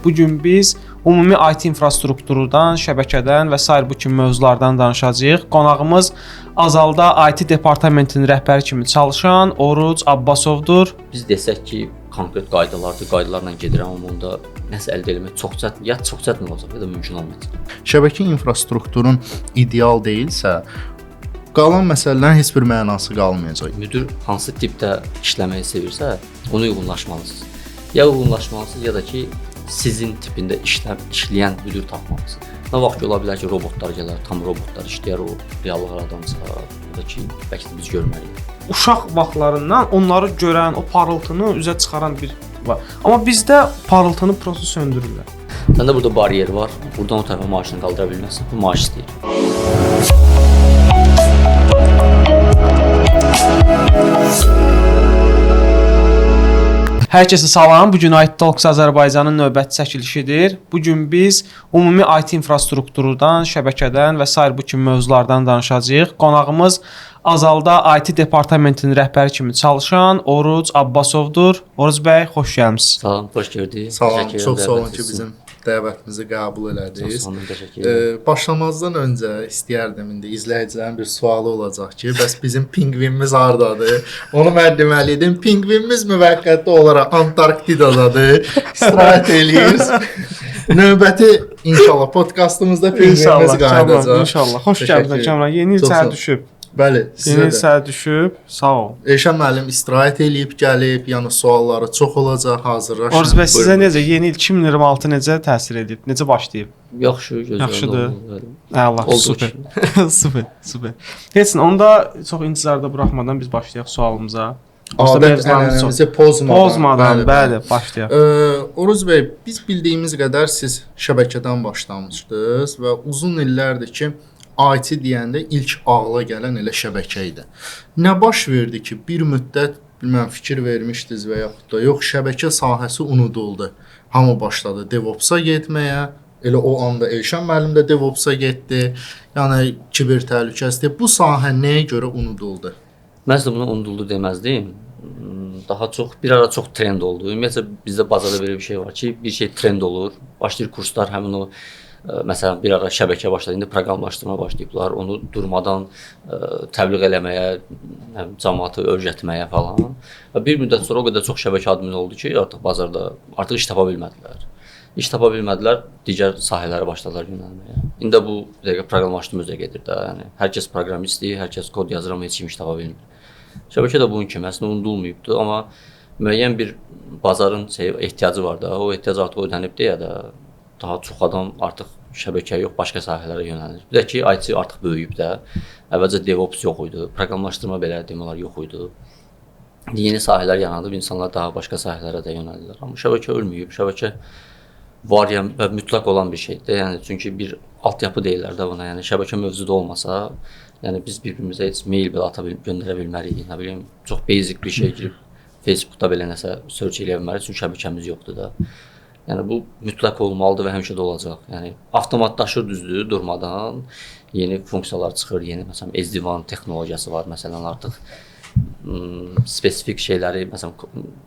Bu gün biz ümumi IT infrastrukturdan, şəbəkədən və sair bu kimi mövzulardan danışacağıq. Qonağımız Azalda IT departamentinin rəhbəri kimi çalışan Oruc Abbasovdur. Biz desək ki, konkret qaydalardır, qaydalarla gedirəm, amma onda nəsə əldə etmək çox çətin, ya çox çətin olacaq, ya da mümkün olmayacaq. Şəbəkə infrastrukturun ideal deyilsə, qalan məsələlərin heç bir mənası qalmayacaq. Müdir hansı tipdə işləməyi sevirsə, ona uyğunlaşmalısınız. Ya uyğunlaşmalısınız, ya da ki, sizin tipində işləyən müdir tapmalısınız. Nə vaxt ki, ola bilər ki, robotlar gələr, tam robotlar işləyər, o reallıq adamsa, ya da ki, bəlkə də biz görməliyik. Uşaq vaxtlarından onları görən, o parıltını üzə çıxaran bir var. Amma bizdə parıltını prosto söndürürlər. Səndə burada bariyeri var, buradan o tərəfə maaşını qaldıra bilməzsən, bu maaş istəyir. Hər kəsə salam. Bu gün IT Talks Azərbaycanın növbəti çəkilişidir. Bu gün biz ümumi IT infrastrukturdan, şəbəkədən və sair bu kimi mövzulardan danışacağıq. Qonağımız Azalda IT departamentinin rəhbəri kimi çalışan Oruc Abbasovdur. Oruc bəy, xoş gəlmisiniz. Salam, xoş gördük. Salam, çox sağ olun ki, bizim dəvətimizi qəbul elədiniz. Çox sağ olun, təşəkkür edirəm. Başlamazdan öncə istəyərdim indi izləyicilərin bir sualı olacaq ki, bəs bizim pingvinimiz hardadır? Onu mən deməliydim. Pingvinimiz müvəqqəti olaraq Antarktidadadır. İstirahət eləyir. Növbəti inşallah podkastımızda pingvinimiz qayıdacaq. İnşallah. Xoş gəlmisiniz Kamran. Yeni il səhər düşüb. Bəli, sizə Yeni də. səhər düşüb. Sağ ol. Elşən müəllim istirahət eləyib gəlib, yəni sualları çox olacaq, hazırlaşın. Oruc bəy, sizə necə yeni il 2026 necə təsir edib? Necə başlayıb? Yaxşı, gözəl. Yaxşıdır. Oldu. Allah, super. Super. Heç nə, onda çox intizarda buraxmadan biz başlayaq sualımıza. Adət ənənəmizi pozmadan. Bəli, başlayaq. Oruc bəy, biz bildiyimiz qədər siz şəbəkədən başlamışdınız və uzun illərdir ki, IT deyəndə ilk ağla gələn elə şəbəkə idi. Nə baş verdi ki, bir müddət bilməm fikir vermişdiniz və yaxud da yox, şəbəkə sahəsi unuduldu. Hamı başladı DevOps-a getməyə. Elə o anda Elşən müəllim də DevOps-a getdi. Yəni kiber təhlükəsizlik bu sahə nəyə görə unuduldu? Mən sizə bunu unuduldu deməzdim. Daha çox, bir ara çox trend oldu. Ümumiyyətlə, bizdə bazarda belə bir şey var ki, bir şey trend olur. Başlayır kurslar, həmin o məsələn, bir ara şəbəkə başladı, indi proqramlaşdırma başlayıblar, onu durmadan təbliğ eləməyə, cəmaatı öyrətməyə falan. Və bir müddət sonra o qədər çox şəbəkə admini oldu ki, artıq bazarda iş tapa bilmədilər. İş tapa bilmədilər, digər sahələrə başladılar yönəlməyə. İndi bu dəqiqə proqramlaşdırma üzrə gedir də, yəni hər kəs proqramistdir, hər kəs kod yazır, amma heç kim iş tapa bilmir. Şəbəkə də bunun kimi əslində unudulmayıbdı, amma müəyyən bir bazarın ehtiyacı var da, o ehtiyac artıq ödənibdir ya da daha çox adam artıq şəbəkəyə yox, başqa sahələrə yönəlir. Bir də ki, IT artıq böyüyüb də. Əvvəlcə DevOps yox idi, proqramlaşdırma belə demələr yox idi. Yeni sahələr yaranıb, insanlar daha başqa sahələrə də yönəlirlər. Amma şəbəkə ölməyib, şəbəkə var və mütləq olan bir şeydir. Yəni çünki bir altyapı deyirlər də buna. Yəni şəbəkə mövcud olmasa, yəni biz bir-birimizə heç mail belə göndərə bilmərik. Nə bilim, çox basic bir şey girib Facebookda belə nəsə search eləyə bilmərik, çünki şəbəkəmiz yoxdur da. Yəni bu mütləq olmalıdır və həmişə də olacaq. Yəni avtomatlaşır düzdür, durmadan yeni funksiyalar çıxır, yeni məsələn SD-WAN texnologiyası var, məsələn artıq spesifik şeyləri, məsələn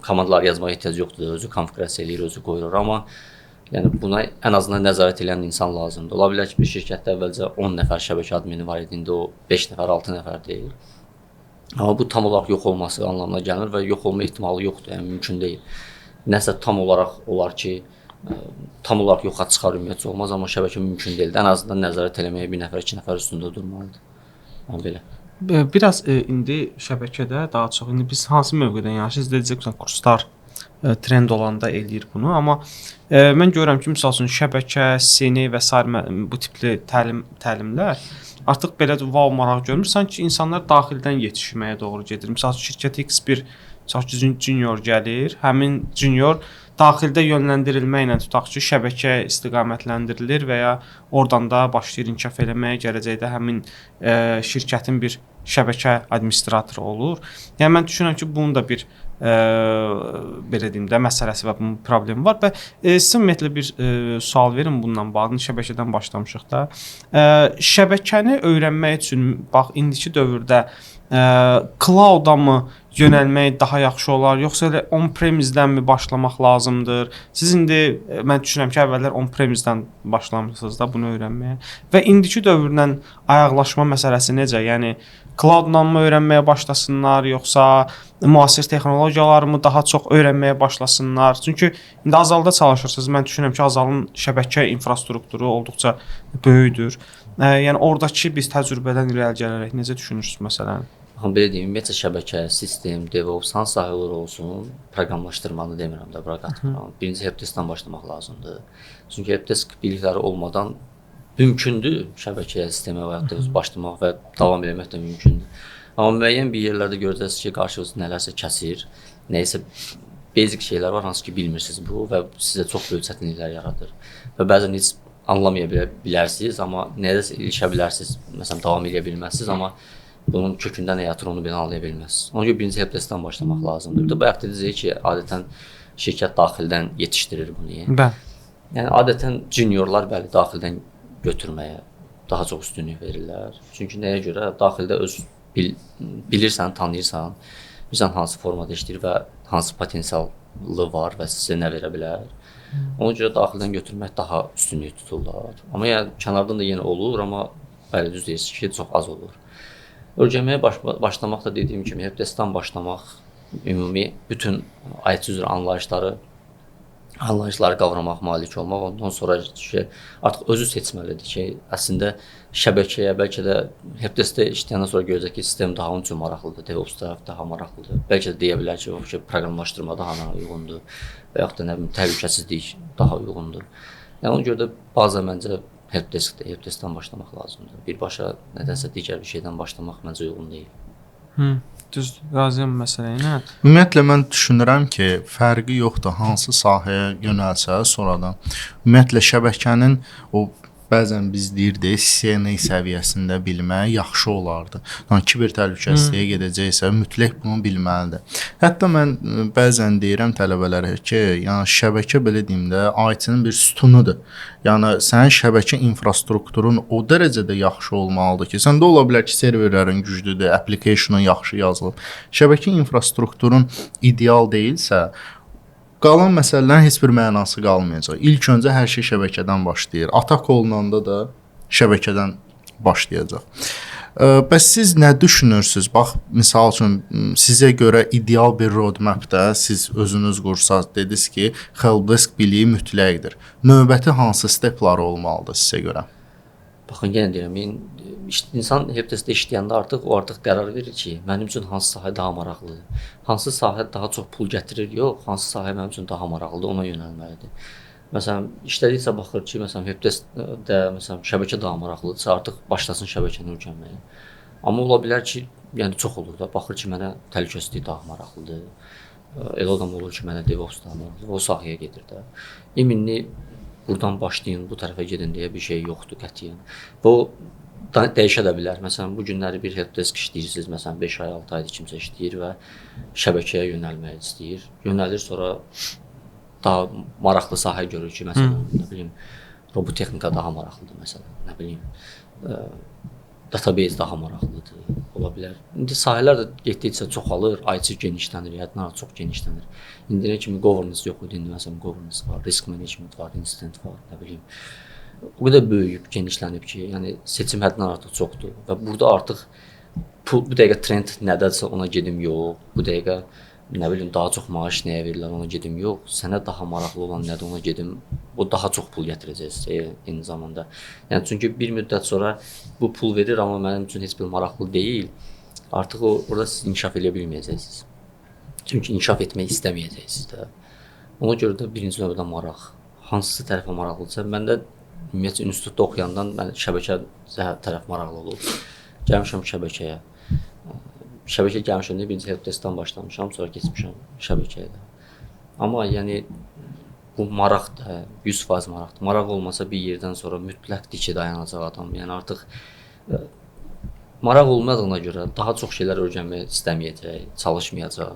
komandalar yazmağa ehtiyac yoxdur, özü konfigurasiya eləyir, özü qoyur, amma yəni buna ən azından nəzarət edən insan lazımdır. Ola bilər ki, bir şirkətdə əvvəlcə 10 nəfər şəbəkə admini var idi, indi o 5 nəfər, 6 nəfər deyil. Amma bu tam olaraq yox olması anlamına gəlmir və yox olma ehtimalı yoxdur, yəni mümkün deyil. Nəsə tam olaraq olar ki, tam olaraq yoxa çıxar ümumiyyətcə olmaz, amma şəbəkə mümkün deyil. Ən azından nəzarət eləməyə bir nəfər, 2 nəfər üstündə durmalıdır. Yəni belə. Biraz indi şəbəkədə daha çox, indi biz hansı mövqedən yanlışız deyəcəksən, kurslar trend olanda eləyir bunu, amma mən görürəm ki, məsəl üçün şəbəkə, seni və s. bu tipli təlimlər artıq belə wow maraq görmür, sanki insanlar daxildən yetişməyə doğru gedir. Məsəl üçün şirkət X bir junior gəlir, həmin junior daxildə yönləndirilməklə tutaq ki, şəbəkə istiqamətləndirilir və ya oradan da başlayır inkişaf eləməyə, gələcəkdə həmin şirkətin bir şəbəkə administratoru olur. Yəni mən düşünürəm ki, bunun da bir belə deyim də məsələsi və bunun problemi var və sizə ümumiyyətlə bir sual verin bununla bağlı, şəbəkədən başlamışıq da. Şəbəkəni öyrənmək üçün bax indiki dövrdə cloud-a mı yönəlmək daha yaxşı olar, yoxsa elə on-premise-dənmi başlamaq lazımdır? Siz indi mən düşünürəm ki, əvvəllər on-premise-dən başlamısınız da bunu öyrənməyə. Və indiki dövrlə ayaqlaşma məsələsi necə? Yəni cloud-la mı öyrənməyə başlasınlar, yoxsa müasir texnologiyaları mı daha çox öyrənməyə başlasınlar? Çünki indi Azalda çalışırsınız. Mən düşünürəm ki, Azalın şəbəkə infrastrukturu olduqca böyükdür. Yəni oradakı biz təcrübədən irəli gələrək necə düşünürsünüz məsələni? Amma belə deyim, ümumiyyətlə şəbəkə, sistem, DevOps, hansı sahələr olsun, proqramlaşdırmanı demirəm də, bura qatmıram. Birinci helpdesk-dən başlamaq lazımdır. Çünki helpdesk bilikləri olmadan mümkündür şəbəkəyə, sistemə və ya başlamaq və davam etmək də mümkündür. Amma müəyyən bir yerlərdə görəcəksiniz ki, qarşınızda nələrsə kəsir, nəyisə basic şeylər var, hansı ki bilmirsiniz bu və sizə çox böyük çətinliklər yaradır. Və bəzən heç anlamaya bilərsiniz, amma nədəsə ilişə bilərsiniz, məsələn davam edə bilməzsiniz, amma bunun kökündə nə yatır onu belə anlaya bilməzsiniz. Ona görə birinci helpdesk-dən başlamaq lazımdır. Bir də bayaq dediniz ki, adətən şirkət daxildən yetişdirir bunu. Bəli. Yəni adətən juniorlar bəli daxildən götürməyə daha çox üstünlük verirlər. Çünki nəyə görə? Daxildə öz bilirsən, tanıyırsan, bilirsən hansı formada işləyir və hansı potensialı var və sizə nə verə bilər. Ona görə daxildən götürmək daha üstünlük tuturlar. Amma yəni kənardan da yenə olur, amma bəli düz deyirsiniz ki, çox az olur. Öyrənməyə başlamaq da dediyim kimi helpdesk-dən başlamaq, ümumi bütün IT üzrə anlayışları qavramaq, malik olmaq, ondan sonra ki, artıq özü seçməlidir ki, əslində şəbəkəyə, bəlkə də helpdesk-də işləyəndən sonra görəcək ki, sistem daha onun üçün maraqlıdır, DevOps tərəf daha maraqlıdır. Bəlkə də deyə bilər ki, proqramlaşdırma daha uyğundur və yaxud da nə bilim, təhlükəsizlik daha uyğundur. Yəni ona görə də bazı məncə helpdesk-də, helpdesk-dən başlamaq lazımdır. Birbaşa nədənsə digər bir şeydən başlamaq məncə uyğun deyil. Düz razıyam məsələ ilə. Ümumiyyətlə mən düşünürəm ki, fərqi yoxdur hansı sahəyə yönəlsə sonradan. Ümumiyyətlə şəbəkənin o bəzən biz deyirdik CNA səviyyəsində bilmək yaxşı olardı. Yəni kiber təhlükəsizliyə gedəcəksə mütləq bunu bilməlidir. Hətta mən bəzən deyirəm tələbələrə ki, yəni şəbəkə belə deyim də IT-nin bir sütunudur. Yəni sənin şəbəkə infrastrukturun o dərəcədə yaxşı olmalıdır ki, səndə ola bilər ki, serverlərin güclüdür, application'un yaxşı yazılıb. Şəbəkə infrastrukturun ideal deyilsə, qalan məsələlərin heç bir mənası qalmayacaq. İlk öncə hər şey şəbəkədən başlayır. Atak olunanda da şəbəkədən başlayacaq. Bəs siz nə düşünürsünüz? Bax, misal üçün sizə görə ideal bir roadmap-də siz özünüz qursaz, dediniz ki, helpdesk biliyi mütləqdir. Növbəti hansı stepləri olmalıdır sizə görə? Baxın, yenə deyirəm, insan helpdesk-də işləyəndə artıq qərar verir ki, mənim üçün hansı sahə daha maraqlıdır. Hansı sahə daha çox pul gətirir, yox, hansı sahə mənim üçün daha maraqlıdır, ona yönəlməlidir. Məsələn, işlədikcə baxır ki, məsələn, helpdesk-də məsələn şəbəkə daha maraqlıdırsa, artıq başlasın şəbəkəni öyrənməyə. Amma ola bilər ki, yəni çox olur da, baxır ki, mənə təhlükəsizlik daha maraqlıdır. Elə adam olur ki, mənə DevOps daha maraqlıdır, o sahəyə gedir də. Eminli buradan başlayın, bu tərəfə gedin deyə bir şey yoxdur qətiyyən. Bu dəyişə də bilər. Məsələn, bu günləri bir helpdesk işləyirsiniz, məsələn 5 ay, 6 aydır kimsə işləyir və şəbəkəyə yönəlmək istəyir. Yönəlir, sonra daha maraqlı sahə görür ki, məsələn, nə bilim, robotexnika daha maraqlıdır məsələn, nə bilim, database daha maraqlıdır, ola bilər. İndi sahələr də getdikcə çoxalır, IT genişlənir, yadlar çox genişlənir. İndiyənə kimi governance yox idi, indi məsələn governance var, risk management var, incident var, nə bilim. O qədər böyüyüb, genişlənib ki, yəni seçim həddindən artıq çoxdur və burada artıq bu dəqiqə trend nədədirsə ona gedim yox, bu dəqiqə nə bilim daha çox maaş nəyə verirlər ona gedim yox, sənə daha maraqlı olan nədir ona gedim, o daha çox pul gətirəcək eyni zamanda. Yəni çünki bir müddət sonra bu pul verir amma mənim üçün heç bir maraqlı deyil. Artıq orada siz inkişaf edə bilməyəcəksiniz. Çünki inkişaf etmək istəməyəcəksiniz də. Ona görə də birinci növbədə maraq. Hansı tərəfə maraqlıdırsa, məndə ümumiyyətlə institutda oxuyandan mən şəbəkə tərəf maraqlı olub. Gəlmişəm şəbəkəyə. Şəbəkə gəlmişəm deyə birinci helpdesk-dən başlamışam, sonra keçmişəm şəbəkəyə də. Amma yəni bu maraq da 100% maraqdır. Maraq olmasa bir yerdən sonra mütləqdir ki, dayanacaq adam. Yəni artıq maraq olmadığına görə daha çox şeylər öyrənmək istəməyəcək, çalışmayacaq.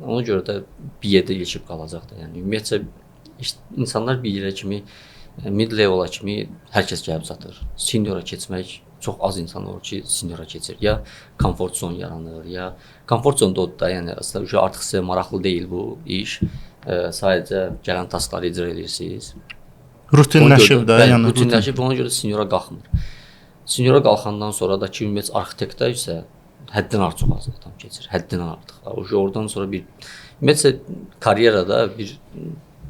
Ona görə də bir yerdə ilişib qalacaq da. Yəni ümumiyyətlə insanlar bir yerə kimi mid-level-a kimi hər kəs gəlib çatır. Seniora keçmək çox az insan olur ki, seniora keçir. Ya komfort zon yaranır, ya komfort zonda da, yəni əslində artıq sizə maraqlı deyil bu iş. Sadəcə gələn taskları icra edirsiniz. Rutinləşib də, yəni rutinləşib, ona görə seniora qalxmır. Seniora qalxandan sonra da ki, ümumiyyətlə arxitektdə isə həddən artıq az adam keçir. Həddindən artıq. Oradan sonra bir ümumiyyətlə karyerada bir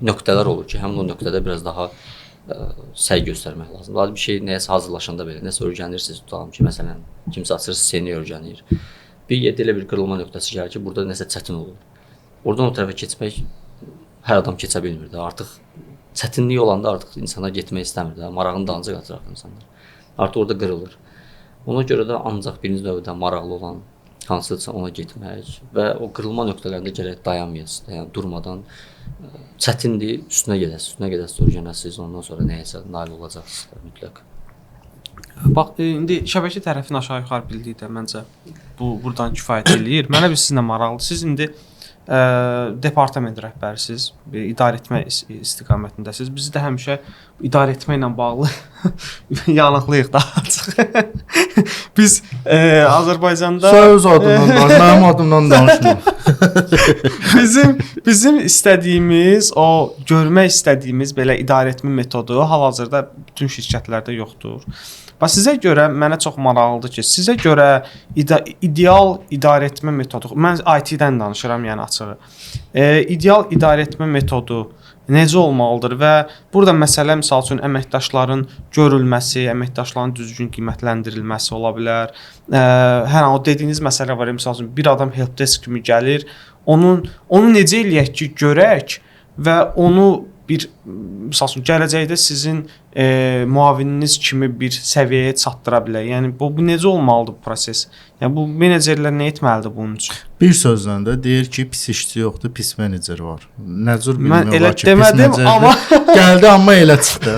nöqtələr olur ki, həmin o nöqtədə biraz daha səy göstərmək lazımdır. Bir şey nəyəsə hazırlaşanda belə, nəsə öyrənirsiniz, tutalım ki, məsələn, kimsə açır seni öyrənir. Bir elə bir qırılma nöqtəsi gəlir ki, burada nəsə çətin olur. Oradan o tərəfə keçmək hər adam keçə bilmir də. Artıq çətinlik olanda artıq insanlar getmək istəmir də. Marağını da ancaq atır insanlar. Artıq orada qırılır. Ona görə də ancaq birinci növbədə maraqlı olan hansısa ona getmək və o qırılma nöqtələrində gərək dayanmayasınız. Yəni durmadan çətindir, üstünə gedəsiniz, öyrənəsiniz, ondan sonra nəyəsə nail olacaqsınız mütləq. Bax, indi şəbəkə tərəfini aşağı-yuxarı bildik də məncə bu burdan kifayət eləyir. Mənə bir sizinlə maraqlı. Siz indi departament rəhbərisiniz, idarəetmə istiqamətindəsiniz. Biz də həmişə idarəetmə ilə bağlı yanıqlıyıq daha çox. Biz Azərbaycanda söz adından danış, mənim adımdan danışma. bizim istədiyimiz, o görmək istədiyimiz belə idarəetmə metodu hal-hazırda bütün şirkətlərdə yoxdur. Bax sizə görə mənə çox maraqlıdır ki, sizə görə ideal idarəetmə metodu, mən IT-dən danışıram, yəni açığı. İdeal idarəetmə metodu necə olmalıdır və burada məsələ misal üçün əməkdaşların görülməsi, əməkdaşların düzgün qiymətləndirilməsi ola bilər. Hər o dediyiniz məsələ var, misal üçün bir adam helpdesk kimi gəlir, onu necə eləyək ki, görək və onu bir misal üçün gələcəkdə sizin müavininiz kimi bir səviyyəyə çatdıra bilər. Yəni bu necə olmalıdır bu proses? Yəni bu menecerlər nə etməlidir bunun üçün? Bir sözlə də deyir ki, pis işçi yoxdur, pis menecer var. Nə cür bilmirəm. Mən elə demədim, amma gəldi, amma elə çıxdı.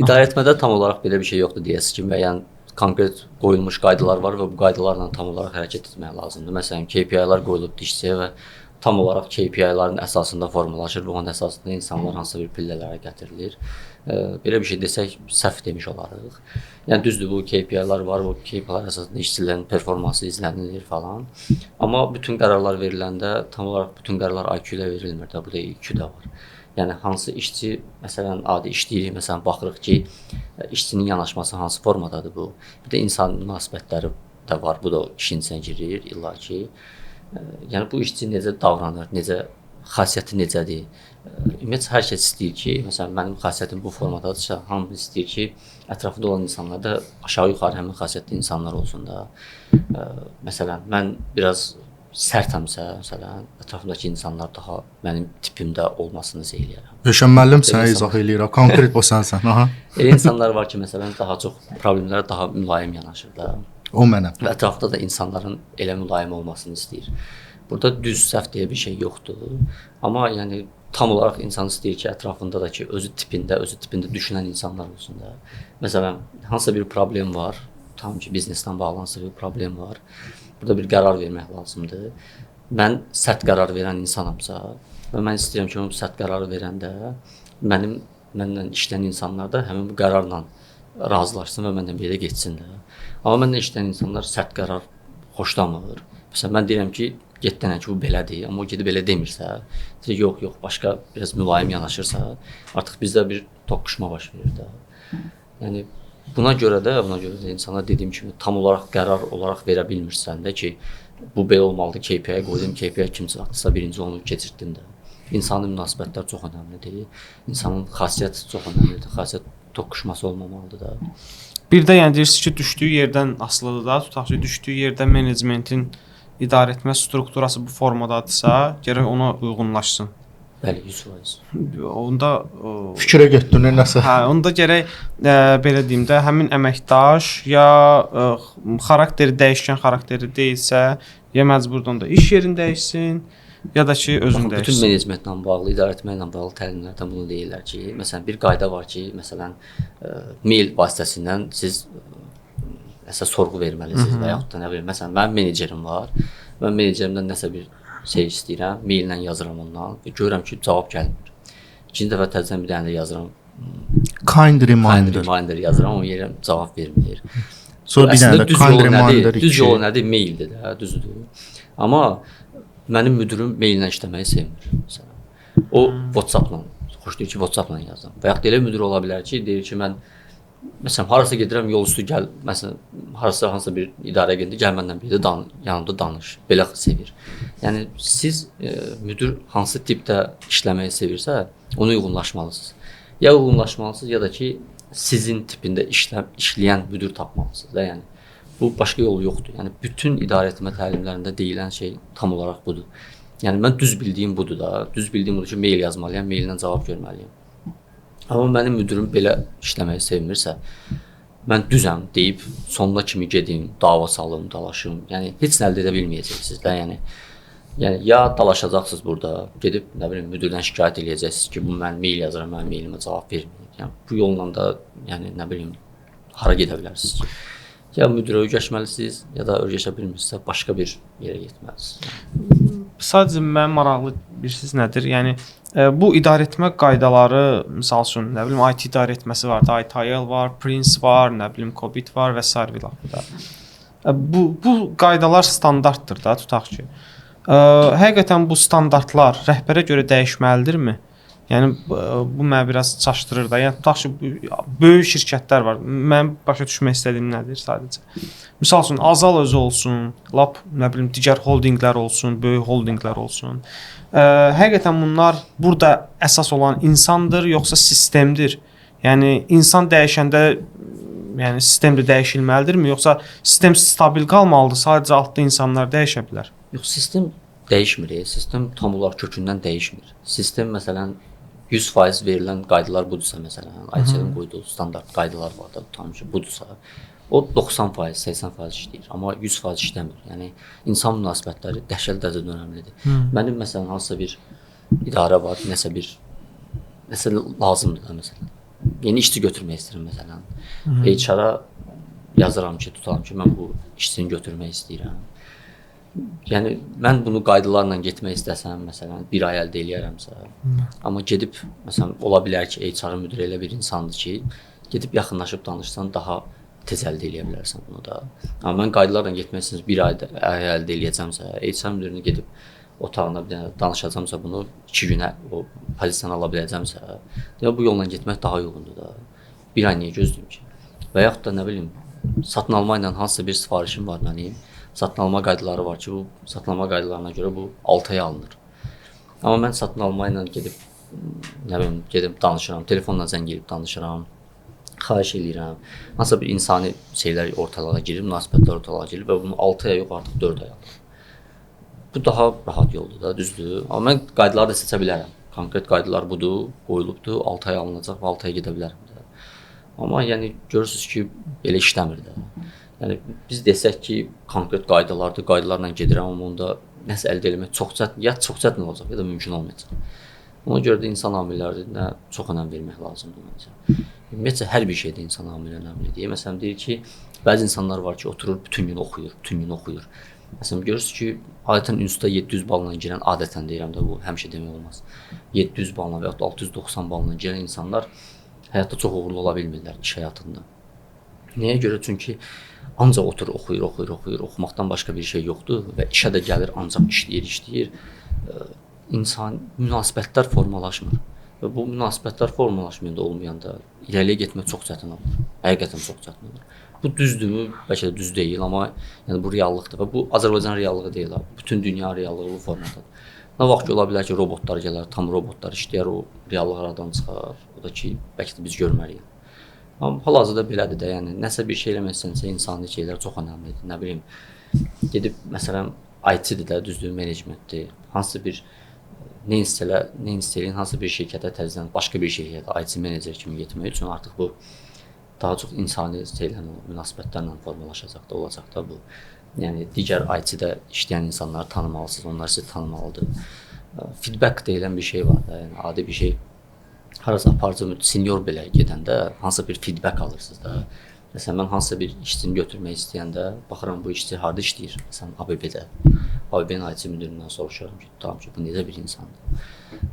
İdarəetmədə tam olaraq belə bir şey yoxdur deyəsiz ki, müəyyən konkret qoyulmuş qaydalar var və bu qaydalarla tam olaraq hərəkət etmək lazımdır. Məsələn, KPI-lər qoyulubdur işçiyə və tam olaraq KPI-lərin əsasında formalaşır və onun əsasında insanlar hansısa bir pillələrə gətirilir. Belə bir şey desək, səhv demiş olarıq. Yəni düzdür, bu KPI-lər var, bu KPI-lər əsasında işçilərin performansı izlənilir falan. Amma bütün qərarlar veriləndə tam olaraq bütün qərarlar IQ ilə verilmir də, bu da EQ də var. Yəni hansı işçi, məsələn, adi işləyirik, məsələn, baxırıq ki, işçinin yanaşması hansı formadadır bu. Bir də insan münasibətləri də var, bu da işin içinə girir illa ki. Yəni bu işçi necə davranır, xasiyyəti necədir? Ümumiyyətlə hər kəs istəyir ki, məsələn mənim xasiyyətim bu formadadırsa, hamı istəyir ki, ətrafında olan insanlar da aşağı-yuxarı həmin xasiyyətli insanlar olsun da. Məsələn, mən biraz sərtəmsə, məsələn, ətrafımdakı insanlar daha mənim tipimdə olmasını eləyərəm. Rəşən müəllim sənə izah eləyir, konkret o sənsən. Aha. Elə insanlar var ki, məsələn, daha çox problemlərə daha mülayim yanaşır da. O mənəm. Və ətrafda da insanların elə mülayim olmasını istəyir. Burada düz səhv deyə bir şey yoxdur. Amma yəni tam olaraq insan istəyir ki, ətrafında da ki, özü tipində düşünən insanlar olsun da. Məsələn, hansısa bir problem var, tam ki, bizneslə bağlı hansısa bir problem var. Burada bir qərar vermək lazımdır. Mən sərt qərar verən insanamsa və mən istəyirəm ki, o sərt qərarı verəndə mənlə işləyən insanlar da həmin bu qərarla razılaşsın və məndən belə getsin də. Amma mənlə işləyən insanlar sərt qərar xoşlamır. Məsələn, mən deyirəm ki, getdənə ki, bu belədir, amma o gedib belə demirsə, yox, başqa biraz mülayim yanaşırsa, artıq bizdə bir toqquşma baş verir də. Yəni, buna görə də insanlar dediyim kimi tam olaraq qərar olaraq verə bilmirsən də ki, bu belə olmalıdır, KPI qoydum, KPI kimsə atırsa birinci onu keçirtdim də. İnsanın münasibətlər çox önəmlidir, insanın xasiyyəti çox önəmlidir, xasiyyət toqquşması olmamalıdır da. Bir də yəni deyirsiniz ki, düşdüyü yerdən asılıdır da, tutaq ki, düşdüyü yerdə menecmentin idarəetmə strukturası bu formadadırsa, gərək ona uyğunlaşsın. Bəli, 100%. Onda fikrə getdin nəsə. Hə, onda gərək belə deyim də, həmin əməkdaş ya xarakteri dəyişkən xarakteri deyilsə, ya məcburdan da iş yerini dəyişsin, ya da ki özün dəyişsin. Bütün menecmentlə bağlı, idarəetmə ilə bağlı təlimlərdə bunu deyirlər ki, məsələn bir qayda var ki, məsələn mail vasitəsindən siz nəsə sorğu verməlisiniz və yaxud da nə bilim, məsələn mənim menecerim var. Mən menecerimdən nəsə bir şey istəyirəm, maillə yazıram ondan və görürəm ki, cavab gəlmir. İkinci dəfə təzədən bir dənə də yazıram kind Kind reminder. reminder yazıram, amma yerə cavab vermir. Sonra bir dənə də kind reminder Düz 2. yol nədir? Maildir də, düzdür. Amma mənim müdirim maillə işləməyi sevmir. Məsələn. O WhatsApp-la xoşlayır ki, WhatsApp-la yazım. Və ya elə müdir ola bilər ki, deyir ki, mən məsələn harasa gedirəm, yol üstü gəl, məsələn harasa hansısa bir idarəyə gedir, gəl məndən bir də yanımda danış. Belə sevir. Yəni siz müdir hansı tipdə işləməyi sevirsə, ona uyğunlaşmalısınız. Ya uyğunlaşmalısınız ya da ki, sizin tipində işləyən müdir tapmalısınız da, yəni. Bu başqa yol yoxdur. Yəni bütün idarəetmə təlimlərində deyilən şey tam olaraq budur. Yəni mən düz bildiyim budur da. Düz bildiyim budur ki, mail yazmalıyam, maildən cavab görməliyəm. Amma mənim müdirim belə işləməyi sevmirsə, mən düzəm deyib sonuna kimi gedim, dava salım, dalaşım. Yəni heç nə əldə edə bilməyəcəksiniz də, yəni ya dalaşacaqsınız burada, gedib nə bilim müdirdən şikayət edəcəksiniz ki, bu mən mail yazıram, mənim mailimə cavab vermir. Yəni bu yolla da yəni nə bilim hara gedə bilərsiniz ki? Ya müdirə öyrəşməlisiniz, ya da öyrəşə bilmirsinizsə başqa bir yerə getməlisiniz. Sadəcə mənim maraqlı bilirsiniz nədir? Yəni bu idarəetmə qaydaları, məsəl üçün, nə bilim IT idarəetməsi var, ITIL var, Prince var, nə bilim COBIT var və sair vilahında. Bu qaydalar standartdır da, tutaq ki. Həqiqətən bu standartlar rəhbərə görə dəyişməlidirmi? Yəni bu məni biraz çaşdırır da. Yəni tutaq ki, böyük şirkətlər var. Mən başa düşmək istədiyim nədir sadəcə? Məsəl üçün Azal özü olsun, lap nə bilim digər holdinqlər olsun, böyük holdinqlər olsun. Həqiqətən bunlar burada əsas olan insandır, yoxsa sistemdir? Yəni insan dəyişəndə yəni sistem də dəyişilməlidirmi, yoxsa sistem stabil qalmalıdır, sadəcə altda insanlar dəyişə bilər? Yox, sistem dəyişmir. Sistem tam olaraq kökündən dəyişmir. Sistem məsələn 100% verilən qaydalar budursa, məsələn, ITL-in qoyduğu standart qaydalar var da, tam ki, budursa, o 90%, 80% işləyir, amma 100% işləmir. Yəni insan münasibətləri dəhşətli dərəcədə önəmlidir. Mənim məsələn hansısa bir idarə var, nəsə lazımdır da məsələn. Yeni işçi götürmək istəyirəm məsələn. HR-a yazıram ki, tutalım ki, mən bu işçini götürmək istəyirəm. Yəni mən bunu qaydalarla getmək istəsəm, məsələn, bir ay əldə eləyərəmsə, amma gedib məsələn ola bilər ki, HR müdiri elə bir insandır ki, gedib yaxınlaşıb danışsan daha tez əldə eləyə bilərsən bunu da. Amma mən qaydalarla getmək istəsəm, bir ayda əldə eləyəcəmsə, HR müdirini gedib otağına bir dənə danışacağamsa bunu 2 günə o pozisiyanı ala biləcəmsə, deyə bu yolla getmək daha uyğundur da. Bir ay niyə gözləyim ki? Və yaxud da nə bilim, satın alma ilə hansısa bir sifarişim var mənim. Satın alma qaydaları var ki, bu satın alma qaydalarına görə bu 6 aya alınır. Amma mən satın alma ilə gedib nə bilim, gedib danışıram, telefonla zəng edib danışıram, xahiş eləyirəm. Hansısa bir insani şeylər ortalığa girir, münasibətlər ortalığa girir və bunu 6 aya yox, artıq 4 aya alır. Bu daha rahat yoldur da, düzdür. Amma mən qaydaları da seçə bilərəm. Konkret qaydalar budur, qoyulubdur, 6 aya alınacaq və 6 aya gedə bilərəm də. Amma yəni görürsüz ki, belə işləmir də. Yəni biz desək ki, konkret qaydalardır, qaydalarla gedirəm, amma onda nəsə əldə etmək çox çətin olacaq, ya da mümkün olmayacaq. Ona görə də insan amillərinə çox önəm vermək lazımdır məncə. Ümumiyyətlə hər bir şeydə insan amili önəmlidir. Məsələn deyir ki, bəzi insanlar var ki, oturur bütün gün oxuyur. Məsələn görürsüz ki, adətən instituta 700 balla girən, adətən deyirəm də bu həmişə demək olmaz. 700 balla və ya 690 balla girən insanlar həyatda çox uğurlu ola bilmirlər iş həyatında. Nəyə görə? Çünki ancaq oturur, oxuyur, oxumaqdan başqa bir şey yoxdur və işə də gəlir, ancaq işləyir. İnsan münasibətlər formalaşmır və bu münasibətlər formalaşmayanda, olmayanda irəliyə getmək çox çətin olur. Həqiqətən çox çətin olur. Bu düzdürmü? Bəlkə də düz deyil, amma yəni bu reallıqdır və bu Azərbaycan reallığı deyil. Bütün dünya reallığı bu formandadır. Nə vaxt ki ola bilər ki, robotlar gələr, tam robotlar işləyər, o reallıq aradan çıxar. O da ki, bəlkə də biz görməliyik. Amma hal-hazırda belədir də, yəni nəsə bir şey eləməksənsə insani şeylər çox önəmlidir. Nə bilim, gedib məsələn IT-dir də, düzdür, menecmentdir. Hansısa bir nə istəyirən hansısa bir şirkətə təzədən başqa bir şirkətə IT menecer kimi getmək üçün artıq bu daha çox insani şeylərlə, münasibətlərlə formalaşacaq da, olacaq da bu. Yəni digər IT-də işləyən insanları tanımalısınız, onlar sizi tanımalıdır. Feedback deyilən bir şey var da, yəni adi bir şey. Harasa aparıcı senior belə gedəndə hansısa bir feedback alırsınız da. Məsələn, mən hansısa bir işçini götürmək istəyəndə baxıram bu işçi harda işləyir? Məsələn, ABB-də. ABB-nin IT müdirindən soruşuram ki, tamam ki, bu necə bir insandır?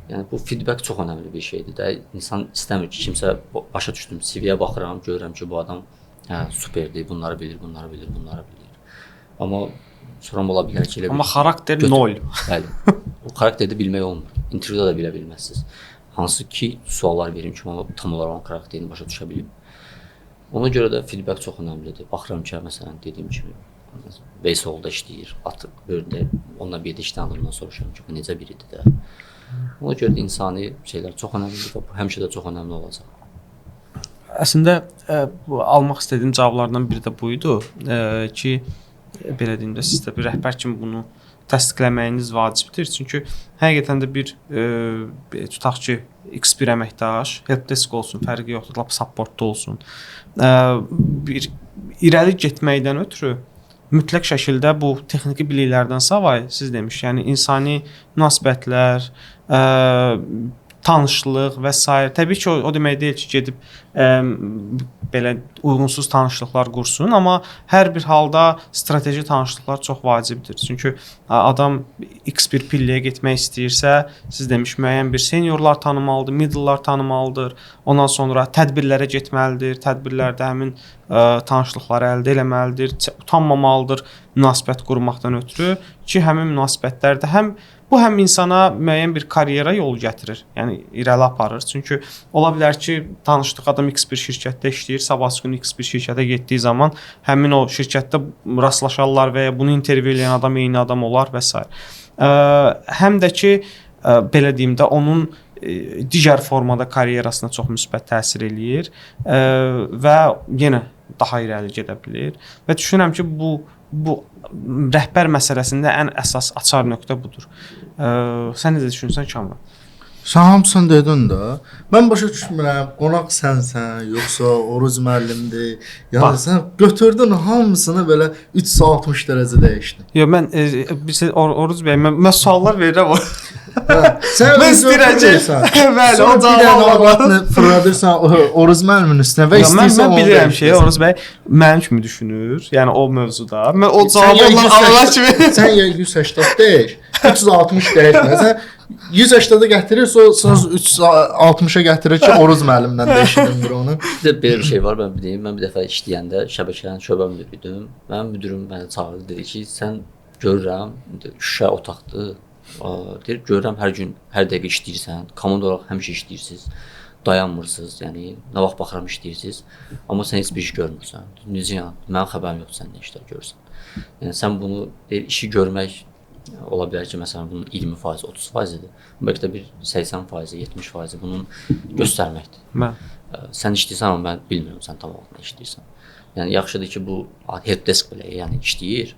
Yəni bu feedback çox önəmli bir şeydir də. İnsan istəmir ki, kimsə başa düşdüm, CV-yə baxıram, görürəm ki, bu adam superdir, bunları bilir. Amma sonra ola bilər ki, elə Amma xarakter 0. Bəli. O xarakteri bilmək olmur. İntervyuda da bilə bilməzsiniz. Hansı ki suallar verim ki, amma tam olaraq onun xarakterini başa düşə bilim. Ona görə də feedback çox önəmlidir. Baxıram ki, məsələn, dediyim kimi Veysolda işləyir, artıq böyle onunla bir də işləyən adamdan soruşuram ki, bu necə biridir də. Ona görə də insani şeylər çox önəmlidir və bu həmişə də çox önəmli olacaq. Əslində bu almaq istədiyim cavablardan biri də buydu ki, belə deyim də siz də bir rəhbər kimi bunu təsdiqləməyiniz vacibdir. Çünki həqiqətən də bir tutaq ki, X1 əməkdaş, helpdesk olsun, fərqi yoxdur, lap supportda olsun. Bir irəli getməkdən ötürü mütləq şəkildə bu texniki biliklərdən savayı siz demiş, yəni insani münasibətlər, tanışlıq və s. Təbii ki, o demək deyil ki, gedib belə uyğunsuz tanışlıqlar qursun, amma hər bir halda strateji tanışlıqlar çox vacibdir. Çünki adam X1 pilləyə getmək istəyirsə, siz demiş müəyyən bir seniorlar tanımalıdır, middle'lar tanımalıdır. Ondan sonra tədbirlərə getməlidir. Tədbirlərdə həmin tanışlıqları əldə etməlidir. Utanmamalıdır münasibət qurmaqdan ötürü ki, həmin münasibətlərdə bu həm insana müəyyən bir karyera yolu gətirir, yəni irəli aparır. Çünki ola bilər ki, tanışdıq adam X1 şirkətdə işləyir, sabahsı gün X1 şirkətə getdiyi zaman həmin o şirkətdə rastlaşarlar və ya bunu intervyu edən adam eyni adam olar və s. Həm də ki, belə deyim də, onun digər formada karyerasına çox müsbət təsir eləyir və yenə daha irəli gedə bilir. Və düşünürəm ki, bu rəhbər məsələsində ən əsas açar nöqtə budur. Sən necə düşünürsən Kamran? Sən hamısını dedin də. Mən başa düşmürəm, qonaq sənsən, yoxsa Oruz müəllimdir. Yəni sən götürdün hamısını belə 360 dərəcə dəyişdin. Yox, mən Oruz bəy, mən suallar verirəm. Sən mən istəyirəm ki, bəli, o cavabını fırladırsan Oruz müəllimin üstünə və istəyirsən mən bilirəm ki, Oruz bəy mənim kimi düşünür. Yəni o mövzuda. Mən o cavabı Allah kimi. Sən ya 180 dəyiş, 360 dəyişməsən 180-də gətirir, sonra 360-a gətirir ki, Oruz müəllimdən dəyişilir onu. Bir də belə bir şey var, mən deyim. Mən bir dəfə işləyəndə şəbəkənin şöbə müdürüydüm. Mənim müdürüm məni çağırdı, dedi ki, sən görürəm, şüşə otaqdır. Deyir, görürəm hər gün, hər dəqiqə işləyirsən, komanda olaraq həmişə işləyirsiniz, dayanmırsınız, yəni nə vaxt baxıram işləyirsiniz, amma sən heç bir iş görmürsən. Necə yəni, mənim xəbərim yoxdur sən nə işlər görürsən. Yəni sən bunu deyir, işi görmək ola bilər ki, məsələn bunun 20%, 30%-dir. Bəlkə də bir 80%, 70% bunun göstərməkdir. Sən işləyirsən, amma mən bilmirəm sən tam olaraq nə işləyirsən. Yəni yaxşıdır ki, bu helpdesk belə, yəni işləyir,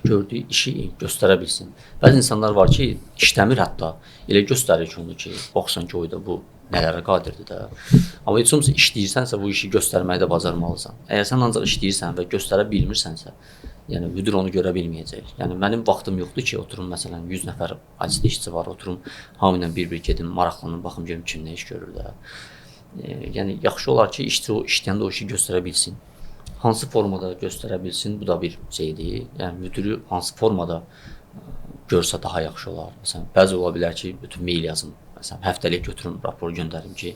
gördüyü işi göstərə bilsin. Bəzi insanlar var ki, işləmir hətta, elə göstərir ki, onu ki, baxsan ki, o da bu nələrə qadirdir də. Amma heç olmasa işləyirsənsə, bu işi göstərməyi də bacarmalısan. Əgər sən ancaq işləyirsən və göstərə bilmirsənsə, yəni müdir onu görə bilməyəcək. Yəni mənim vaxtım yoxdur ki, oturum məsələn 100 nəfər IT işçi var, oturum hamı ilə bir-bir gedim, maraqlanım, baxım görüm kim nə iş görür də. Yəni yaxşı olar ki, işçi o işləyəndə o işi göstərə bilsin. Hansı formada göstərə bilsin, bu da bir şeydir. Yəni müdürü hansı formada görsə daha yaxşı olar. Məsələn, bəzi ola bilər ki, bütün mail yazım. Məsələn, həftəlik götürüm, rapor göndərim ki,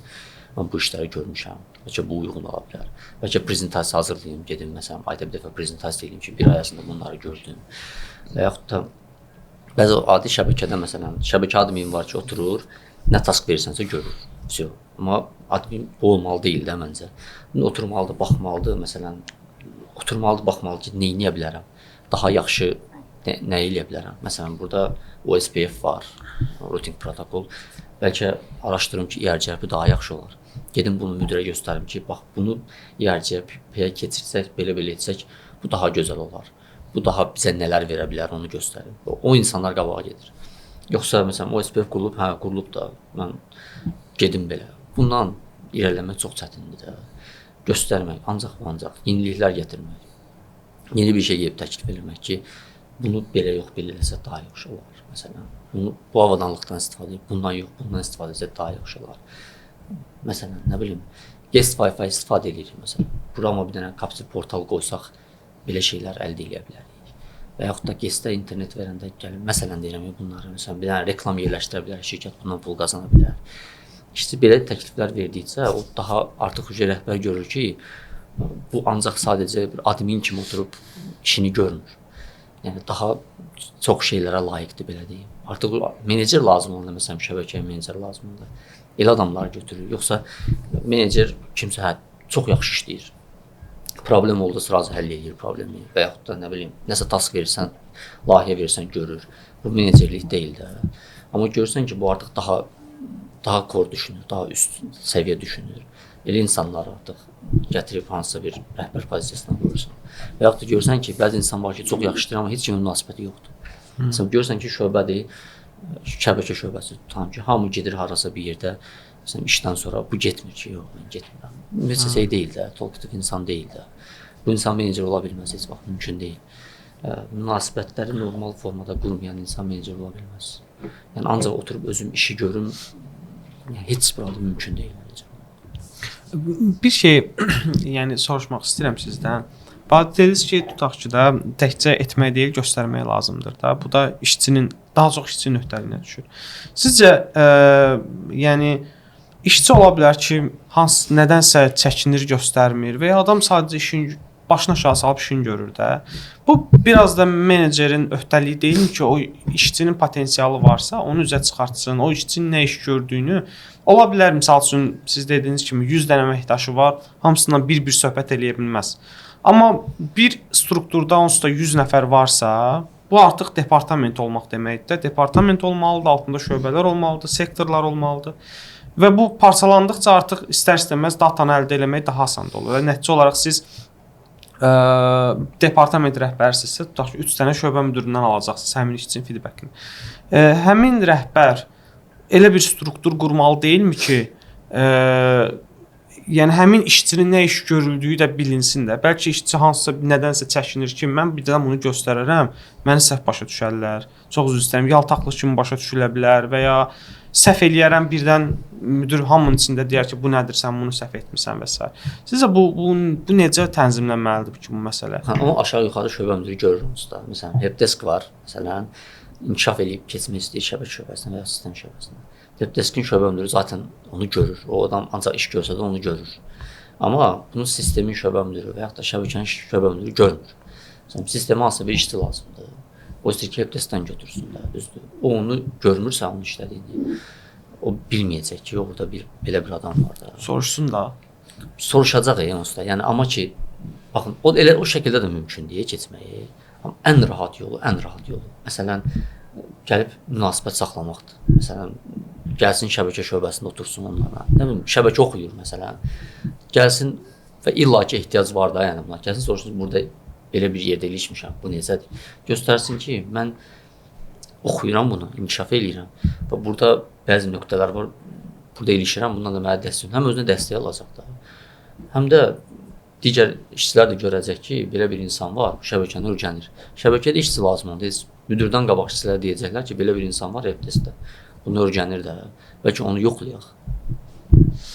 mən bu işləri görmüşəm. Bəlkə bu uyğun ola bilər. Bəlkə prezentasiya hazırlayım, gedim məsələn, ayda bir dəfə prezentasiya edeyim ki, bir ay ərzində bunları gördüm. Və yaxud da bəzi adi şəbəkədə məsələn, şəbəkə admin var ki, oturur, nə task verirsənsə görür. Vəsiyo. Amma admin bu olmalı deyil də məncə. Oturmalıdır, baxmalıdır, məsələn, oturmalıdır, baxmalıdır ki, nə edə bilərəm? Daha yaxşı nə edə bilərəm? Məsələn, burada OSPF var, routing protokol. Bəlkə araşdırım ki, IRGP daha yaxşı olar. Gedim bunu müdirə göstərim ki, bax bunu IRGP-yə keçirsək, belə etsək, bu daha gözəl olar. Bu daha bizə nələr verə bilər, onu göstərim. O insanlar qabağa gedir. Yoxsa məsələn OSPF qurulub da, mən gedim belə. Bundan irəliləmək çox çətindir də. Göstərmək, ancaq yeniliklər gətirmək. Yeni bir şey yeyib təklif etmək ki, bunu belə yox, belə eləsə daha yaxşı olar. Məsələn, bu avadanlıqdan istifadə edib, bundan yox, bundan istifadə etsək daha yaxşı olar. Məsələn, nə bilim, guest Wi-Fi istifadə edirik məsələn. Burama bir dənə kapsül portal qoysaq belə şeylər əldə edə bilərik. Və yaxud da guestə internet verəndə gəlib məsələn deyirəm bunları məsələn bir dənə reklam yerləşdirə bilər, şirkət bundan pul qazana bilər. İşte belə təkliflər verdikcə o daha artıq rəhbər görür ki, bu ancaq sadəcə bir admin kimi oturub işini görmür. Yəni daha çox şeylərə layiqdir belə deyim. Artıq menecer lazım olanda məsələn şəbəkəyə menecer lazım olanda elə adamlar götürür. Yoxsa menecer kimsə çox yaxşı işləyir. Problem oldu, sırası həll edir problemi və yaxud da nə bilim, nəsə task verirsən, layihə verirsən görür. Bu menecerlik deyil də. Amma görürsən ki, bu artıq daha kor düşünür, daha üst səviyyə düşünür. Elə insanlar artıq gətirib hansısa bir rəhbər pozisiyasına qoyursan. Və yaxud da görürsən ki, bəzi insan var ki, çox yaxşı işləyir, amma heç kimin münasibəti yoxdur. Məsələn, görürsən ki, şöbədir, şəbəkə şöbəsi tutan ki, hamı gedir harasa bir yerdə, məsələn, işdən sonra bu getmir ki, yox, mən getmirəm. Ümumiyyətlə şey deyil də, talkative insan deyil də. Bu insan menecer ola bilməz, heç vaxt mümkün deyil. Münasibətləri normal formada qurmayan insan menecer ola bilməz. Yəni, ancaq oturub özüm işi görüm, yəni, heç bir halda mümkün deyil. Bir şey, yəni soruşmaq istəyirəm sizdən. Dediniz ki, tutaq ki da təkcə etmək deyil, göstərmək lazımdır da. Bu da işçinin, daha çox işçinin öhdəliyinə düşür. Sizcə, yəni işçi ola bilər ki, nədənsə çəkinir, göstərmir və ya adam sadəcə işin başına aşağı salıb işini görür də. Bu biraz da menecerin öhdəliyi deyilmi ki, o işçinin potensialı varsa, onu üzə çıxartsın, o işçinin nə iş gördüyünü. Ola bilər, misal üçün, siz dediyiniz kimi 100 dənə əməkdaşı var, hamısından bir söhbət eləyə bilməz. Amma bir strukturda onsuz da 100 nəfər varsa, bu artıq departament olmaq deməkdir. Departament olmalıdır, altında şöbələr olmalıdır, sektorlar olmalıdır. Və bu parçalandıqca artıq istər-istəməz datanı əldə eləmək daha asan olur. Nəticə olaraq siz departament rəhbərsinizsə, tutaq ki, 3 dənə şöbə müdüründən alacaqsınız həmin işçinin feedbackini. Həmin rəhbər elə bir struktur qurmalı deyilmi ki, yəni həmin işçinin nə iş görüldüyü də bilinsin də. Bəlkə işçi hansısa nədənsə çəkinir ki, mən bir də bunu göstərərəm, məni səhv başa düşərlər. Çox üzr istəyirəm, yaltaqlıq kimi başa düşülə bilər və ya səhv eləyərəm, birdən müdür hamının içində deyər ki, bu nədir, sən bunu səhv etmirsən və s. Sizcə bu necə tənzimlənməlidir ki, bu məsələ? Amma aşağı-yuxarı şöbə müdürü görürük da. Məsələn, helpdesk var. Məsələn, inkişaf edib keçmək istəyir şəbəkə şöbəsinə və ya sistem şöbəsinə. Helpdeskin şöbə müdürü zaten onu görür. O adam ancaq iş görsə də onu görür. Amma bunu sistemin şöbə müdürü və yaxud da şəbəkənin şöbə müdürü görmür. Məsələn, sistemə hansısa bir işçi lazımdır. O istəyir ki, helpdeskdən götürsün də, düzdür. O onu görmürsə, onun işlədiyini, o bilməyəcək ki, orada belə bir adam var da. Soruşsun da. Soruşacaq onsuz da. Yəni, amma ki, baxın, o şəkildə də mümkün deyə keçməyi. Amma ən rahat yolu. Məsələn, gəlib münasibət saxlamaqdır. Məsələn, gəlsin şəbəkə şöbəsində otursun onlara. Nə bilim, şəbəkə oxuyur məsələn. Gəlsin və illa ki ehtiyac var da, yəni buna. Gəlsin soruşsun, burada belə bir yerdə ilişmişəm. Bu necədir? Göstərsin ki, mən oxuyuram bunu, inkişaf eləyirəm. Və burada bəzi nöqtələr var. Burada ilişirəm, bundan da mənə dəstək. Həm özünə dəstək alacaq da. Həm də digər işçilər də görəcək ki, belə bir insan var, şəbəkəni öyrənir. Şəbəkədə işçi lazımdır. Müdürdən qabaq işçilər deyəcəklər ki, belə bir insan var helpdeskdə. Bunu öyrənir də. Bəlkə onu yoxlayaq.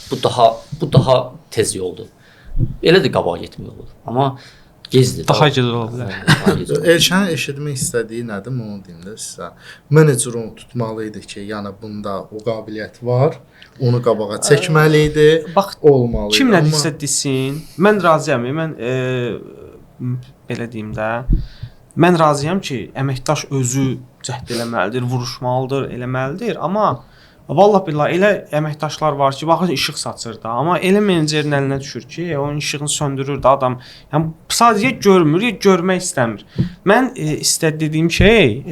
Bu daha tez yoldur. Elə də qabağa getmək olur. Amma gecdir. Daha gec ola bilər. Elşənin eşitmək istədiyi nədir? Onu deyim də sizə. Menecer onu tutmalı idi ki, yəni bunda o qabiliyyət var. Onu qabağa çəkməli idi. Bax, olmalı idi. Kim nə desə desin, mən razıyam. Mən belə deyim də, mən razıyam ki, əməkdaş özü cəhd eləməlidir, vuruşmalıdır, eləməlidir. Amma vallahi billahi elə əməkdaşlar var ki, baxın işıq saçır da, amma elə menecerin əlinə düşür ki, onun işığını söndürür da adam. Yəni sadəcə görmür, ya görmək istəmir. Mən dediyim şey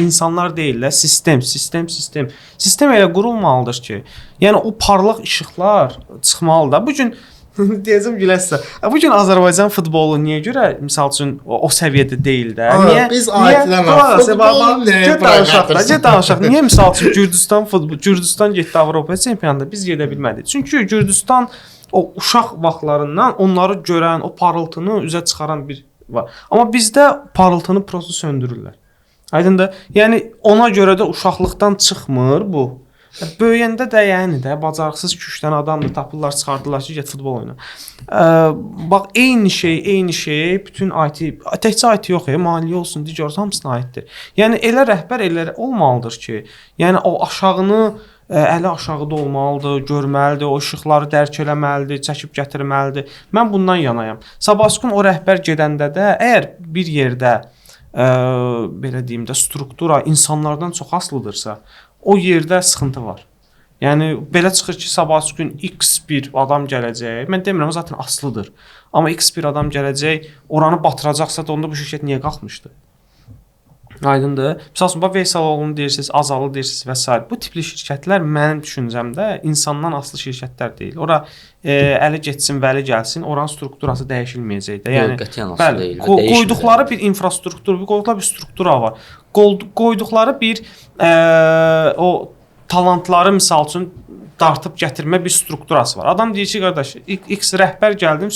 insanlar deyil də, sistem. Sistem elə qurulmalıdır ki, yəni o parlaq işıqlar çıxmalıdır. Bu gün deyəcəm güləsə. Bu gün Azərbaycan futbolu niyə görə misal üçün o səviyyədə deyil də? Niyə? Biz aidləmə danışaq. Niyə misal üçün Gürcüstan getdi Avropa çempionatında biz gedə bilmədik? Çünki Gürcüstan o uşaq vaxtlarından onları görən, o parıltını üzə çıxaran bir var. Amma bizdə parıltını prosta söndürürlər. Aydındır? Yəni ona görə də uşaqlıqdan çıxmır bu. Böyüyəndə də yəni də bacarıqsız küçdən adamla tapırlar, çıxardılar ki, get futbol oyna. Bax eyni şey bütün IT, təkcə IT yox, maliyyə olsun, digər hamısına aiddir. Yəni elə rəhbər elə olmalıdır ki, yəni o aşağını əli aşağıda olmalıdır, görməlidir, o işıqları dərk eləməlidir, çəkib gətirməlidir. Mən bundan yanayam. Sabahsı gün o rəhbər gedəndə də əgər bir yerdə belə deyim də struktura insanlardan çox asılıdırsa, o yerdə sıxıntı var. Yəni belə çıxır ki, sabahsı gün X bir adam gələcək. Mən demirəm zaten asılıdır. Amma X bir adam gələcək, oranı batıracaqsa da onda bu şirkət niyə qalxmışdı? Aydındır. Məsələn, bax Veysaloğlu'nu deyirsiniz, Azalı deyirsiniz və s. Bu tipli şirkətlər mənim düşüncəmdə insandan asılı şirkətlər deyil. Ora əli getsin, vəli gəlsin, oranın strukturası dəyişilməyəcək də. Yəni qətiyyən asılı deyil. Qoyduqları bir infrastruktur, qoyduqları bir struktura var. Qoyduqları bir o talantları misal üçün dartıb gətirmə bir strukturası var. Adam deyir ki, qardaş, X rəhbər gəldim,